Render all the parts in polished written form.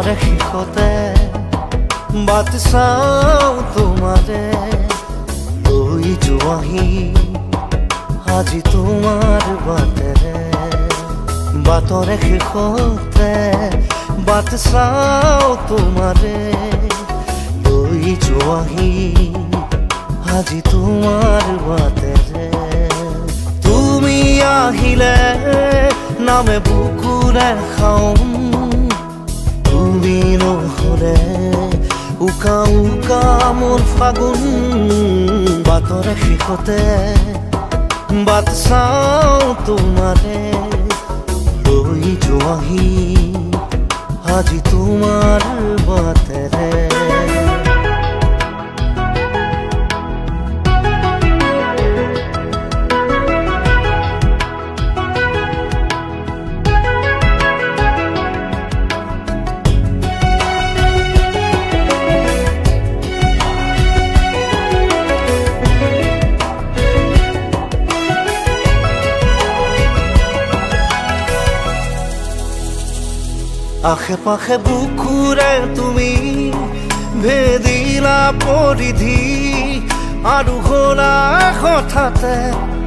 বাটৰে শেষতে বাট চাওঁ তোমাৰে লৈ যোৱাহি আজি তোমাৰ বাটেৰে বাটৰে শেষতে বাট চাওঁ তোমাৰে লৈ যোৱাহি আজি তোমাৰ বাটেৰে তুমি আহিলে নামে বুকুৰে খাওঁ তুমি নহ'লে উকা উকা মোৰ ফাগুন বাটৰে শেষতে বাট চাওঁ তোমাৰে লৈ যোৱাহি আজি তোমাৰ বাটেৰে আশে পাশে বুকুৰে তুমি ভেদিলা পৰিধি আৰু হ'লা হঠাতে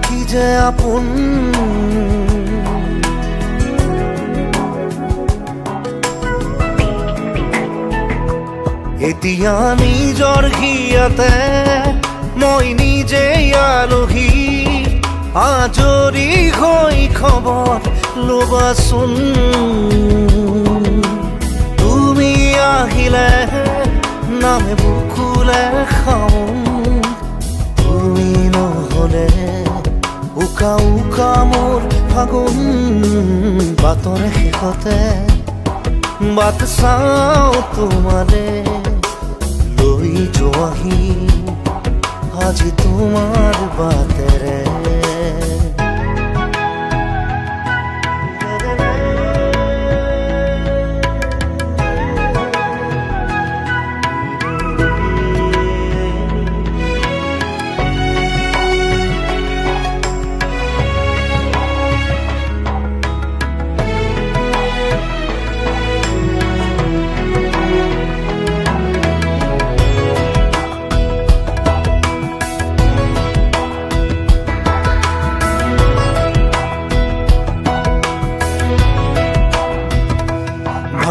কি যে আপোন এতিয়া নিজৰ হিয়াতে মই নিজে আলহী আজৰি হৈ খবৰ ল'বাচোন তুমি আহিলে নামে বুকুলে খাওঁ তুমি নহ'লে উকা উকা মোৰ ফাগুন বাটৰে শেষতে বাট চাওঁ তোমাৰে লৈ যোৱাহি আজি তোমাৰ বাটেৰে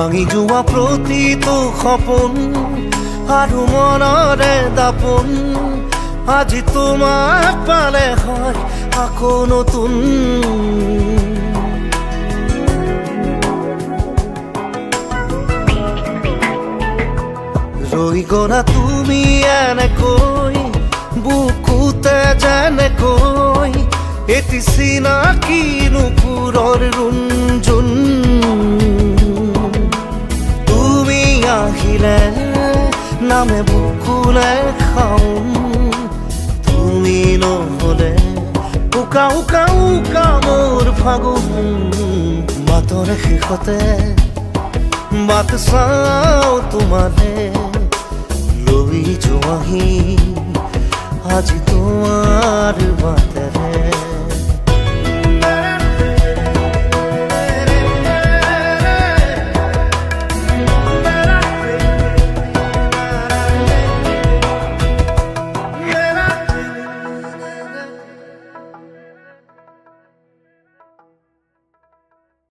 ভাঙি যোৱা প্ৰতিটো সপোন আৰু মনৰে দাপোন আজি তোমাক পালে হয় আকৌ নতুন ৰৈ গ'লা তুমি এনেকৈ বুকুতে যেনেকৈ এটি চিনাকি নুপুৰৰ ৰুণজুন আহিলে নামে বুকুলে খাওঁ তুমি নহ'লে উকা উকা উকা মোৰ ফাগুন বাটৰে শেষতে বাট চাওঁ তোমাৰে লৈ যোৱাহি আজি তোমাৰ বাট